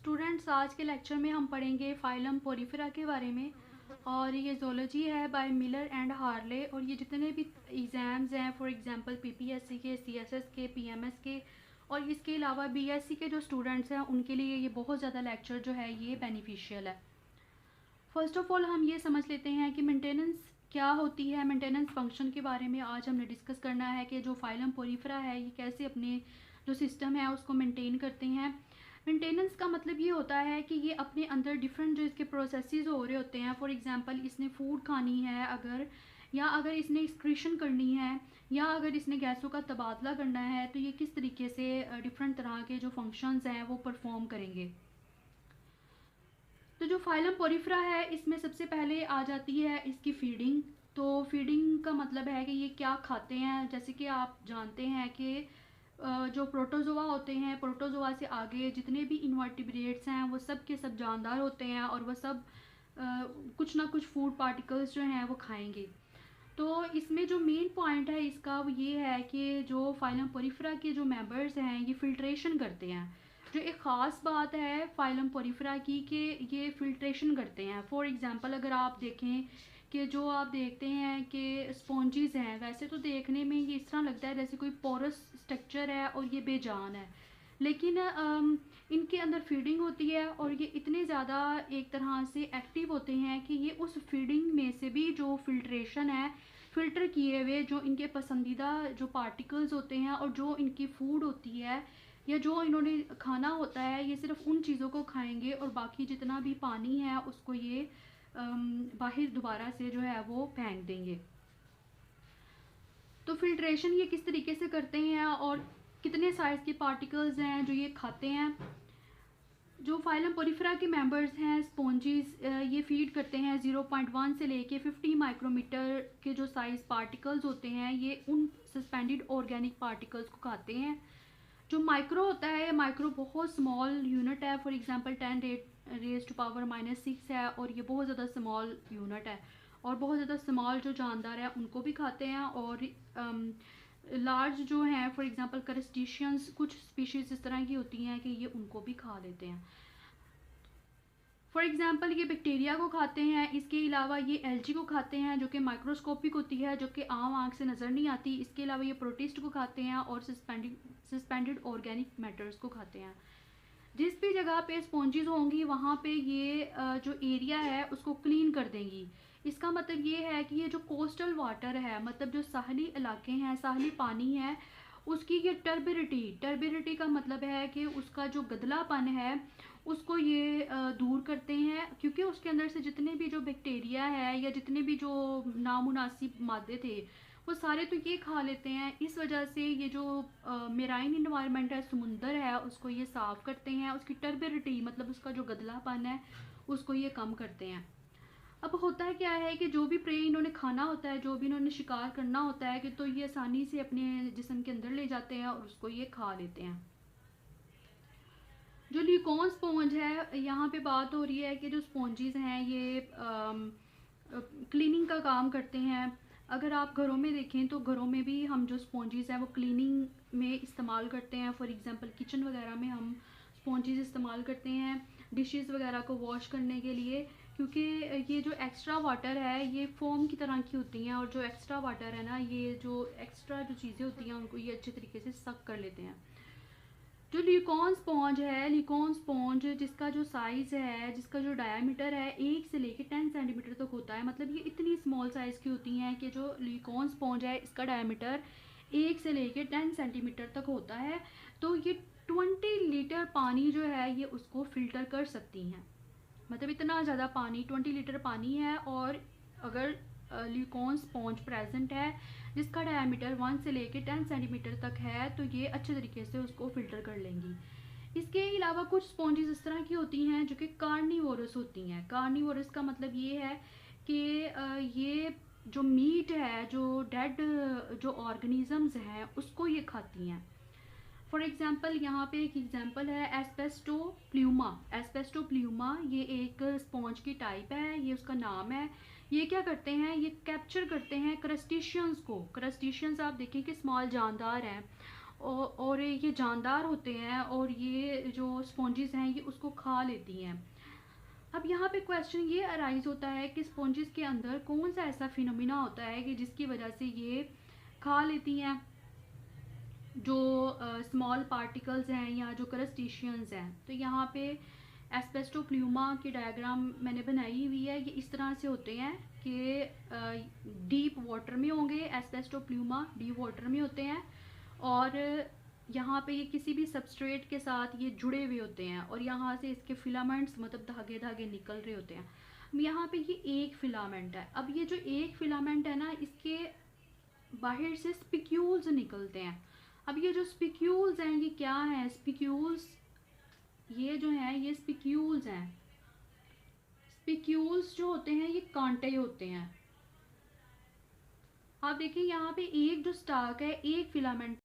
Students, आज के lecture में हम पढ़ेंगे फाइलम पोरिफेरा के बारे में। और ये ज़ूलॉजी है बाय मिलर एंड हार्ले। और ये जितने भी एग्ज़ाम्स हैं, फॉर एग्जांपल पीपीएससी के, सीएसएस के, पीएमएस के और इसके अलावा बीएससी के जो स्टूडेंट्स हैं उनके लिए ये बहुत ज़्यादा लेक्चर जो है ये बेनिफिशियल है। फ़र्स्ट ऑफ़ ऑल हम ये समझ लेते हैं कि मेंटेनेंस क्या होती है। मेंटेनेंस फंक्शन के बारे में आज हमने डिस्कस करना है कि जो फाइलम पोरिफेरा है ये कैसे अपने जो सिस्टम है उसको मेंटेन करते हैं। मेंटेनेंस का मतलब ये होता है कि ये अपने अंदर डिफरेंट जो इसके प्रोसेसेस हो रहे होते हैं, फॉर एग्जांपल इसने फूड खानी है अगर, या अगर इसने एक्सक्रीशन करनी है, या अगर इसने गैसों का तबादला करना है, तो ये किस तरीके से डिफरेंट तरह के जो फंक्शंस हैं वो परफॉर्म करेंगे। तो जो फाइलम पोरिफेरा है इसमें सबसे पहले आ जाती है इसकी फीडिंग। तो फीडिंग का मतलब है कि ये क्या खाते हैं। जैसे कि आप जानते हैं कि जो प्रोटोजोआ होते हैं, प्रोटोजोआ से आगे जितने भी इनवर्टिब्रेट्स हैं वो सब के सब जानदार होते हैं और वह सब कुछ ना कुछ फूड पार्टिकल्स जो हैं वो खाएंगे। तो इसमें जो मेन पॉइंट है इसका वो ये है कि जो फाइलम पोरिफेरा के जो मेंबर्स हैं ये फिल्ट्रेशन करते हैं। जो एक ख़ास बात है फाइलम पोरिफेरा की कि ये फिल्ट्रेशन करते हैं। फॉर एग्जांपल अगर आप देखें कि जो आप देखते हैं कि स्पॉन्जीज़ हैं, वैसे तो देखने में ये इस तरह लगता है जैसे कोई पोरस स्ट्रक्चर है और ये बेजान है, लेकिन इनके अंदर फीडिंग होती है और ये इतने ज़्यादा एक तरह से एक्टिव होते हैं कि ये उस फीडिंग में से भी जो फिल्ट्रेशन है, फ़िल्टर किए हुए जो इनके पसंदीदा जो पार्टिकल्स होते हैं और जो इनकी फूड होती है या जो इन्होंने खाना होता है, ये सिर्फ उन चीज़ों को खाएंगे और बाकी जितना भी पानी है उसको ये बाहर दोबारा से जो है वो फेंक देंगे। तो फिल्ट्रेशन ये किस तरीके से करते हैं और कितने साइज़ के पार्टिकल्स हैं जो ये खाते हैं। जो फाइलम पोरिफेरा के मेंबर्स हैं स्पॉन्जीज, ये फीड करते हैं 0.1 से लेके 50 माइक्रोमीटर के जो साइज़ पार्टिकल्स होते हैं, ये उन सस्पेंडेड ऑर्गेनिक पार्टिकल्स को खाते हैं। जो माइक्रो होता है, माइक्रो बहुत स्मॉल यूनिट है, फॉर एग्जांपल 10⁻⁻⁶ है और ये बहुत ज़्यादा स्मॉल यूनिट है। और बहुत ज़्यादा स्मॉल जो जानदार है उनको भी खाते हैं और लार्ज जो हैं फॉर एग्जांपल क्रस्टेशियंस, कुछ स्पीशीज़ इस तरह की होती हैं कि ये उनको भी खा लेते हैं। फॉर एग्जांपल ये बैक्टीरिया को खाते हैं, इसके अलावा ये एल्गी को खाते हैं जो कि माइक्रोस्कोपिक होती है, जो कि आम आँख से नज़र नहीं आती। इसके अलावा ये प्रोटिस्ट को खाते हैं और सस्पेंडेड ऑर्गेनिक मैटर्स को खाते हैं। जिस भी जगह पे स्पॉन्जीज होंगी वहाँ पे ये जो एरिया है उसको क्लीन कर देंगी। इसका मतलब ये है कि ये जो कोस्टल वाटर है, मतलब जो साहली इलाके हैं, साहली पानी है, उसकी ये टर्बिडिटी का मतलब है कि उसका जो गदलापन है उसको ये दूर करते हैं, क्योंकि उसके अंदर से जितने भी जो बैक्टीरिया है या जितने भी जो नामुनासिब मादे थे वो सारे तो ये खा लेते हैं। इस वजह से ये जो मेराइन इन्वायरमेंट है, समुंदर है, उसको ये साफ़ करते हैं। उसकी टर्बिडिटी मतलब उसका जो गदलापन है उसको ये कम करते हैं। अब होता है क्या है कि जो भी प्रे इन्होंने खाना होता है, जो भी इन्होंने शिकार करना होता है कि तो ये आसानी से अपने जिस्म के अंदर ले जाते हैं और उसको ये खा लेते हैं। जो ल्यूकॉन स्पॉन्ज है, यहाँ पे बात हो रही है कि जो स्पॉन्जीज़ हैं ये क्लीनिंग का काम करते हैं। अगर आप घरों में देखें तो घरों में भी हम जो स्पॉन्जीज़ हैं वो क्लीनिंग में इस्तेमाल करते हैं। फॉर एग्जांपल किचन वगैरह में हम स्पॉन्जीज़ इस्तेमाल करते हैं डिशेस वगैरह को वॉश करने के लिए, क्योंकि ये जो एक्स्ट्रा वाटर है ये फोम की तरह की होती हैं और जो एक्स्ट्रा वाटर है ना, ये जो एक्स्ट्रा जो चीज़ें होती हैं उनको ये अच्छे तरीके से सक कर लेते हैं। जो ल्यूकॉन स्पॉन्ज है, ल्यूकॉन स्पॉन्ज जिसका जो साइज़ है, जिसका जो डायामीटर है 1 से लेकर 10 सेंटीमीटर तक होता है। मतलब ये इतनी स्मॉल साइज़ की होती हैं कि जो ल्यूकॉन स्पॉन्ज है इसका डायामीटर 1 से लेकर 10 सेंटीमीटर तक होता है। तो ये 20 लीटर पानी जो है ये उसको फ़िल्टर कर सकती हैं। मतलब इतना ज़्यादा पानी, 20 लीटर पानी है, और अगर ल्यूकॉन स्पॉन्ज प्रेजेंट है जिसका डायमीटर 1 से लेकर 10 सेंटीमीटर तक है, तो ये अच्छे तरीके से उसको फ़िल्टर कर लेंगी। इसके अलावा कुछ स्पॉन्जेस इस तरह की होती हैं जो कि कार्निवोरस होती हैं। कार्निवोरस का मतलब ये है कि ये जो मीट है, जो डेड जो ऑर्गेनिजम्स हैं उसको ये खाती हैं। फॉर एग्जाम्पल यहाँ पे एक एग्जाम्पल है एस्पेस्टोप्ल्यूमा। एस्पेस्टोप्ल्यूमा ये एक स्पॉन्ज की टाइप है, ये उसका नाम है। ये क्या करते हैं, ये कैप्चर करते हैं क्रस्टेशियंस को। क्रस्टेशियंस आप देखें कि स्मॉल जानदार हैं और ये जानदार होते हैं और ये जो स्पॉन्जेस हैं ये उसको खा लेती हैं। अब यहाँ पे क्वेश्चन ये अराइज होता है कि स्पॉन्जेस के अंदर कौन सा ऐसा फिनोमिना होता है कि जिसकी वजह से ये खा लेती हैं जो स्मॉल पार्टिकल्स हैं या जो क्रस्टेशियंस हैं। तो यहाँ पे एस्पेस्टोप्लूमा की डायग्राम मैंने बनाई हुई है। ये इस तरह से होते हैं कि डीप वाटर में होंगे, एस्पेस्टोप्लूमा डीप वाटर में होते हैं, और यहाँ पे ये किसी भी सबस्ट्रेट के साथ ये जुड़े हुए होते हैं और यहाँ से इसके फिलामेंट्स मतलब धागे धागे निकल रहे होते हैं। यहाँ पे ये एक फिलामेंट है। अब ये जो एक फिलामेंट है ना, इसके बाहर से स्पिक्यूल्स निकलते हैं। अब ये जो स्पिक्यूल्स हैं ये क्या हैं? स्पिक्यूल्स ये जो हैं ये स्पिक्यूल्स हैं। स्पिक्यूल्स जो होते हैं ये कांटे होते हैं। आप देखिए यहाँ पे एक जो स्टाक है, एक फिलामेंट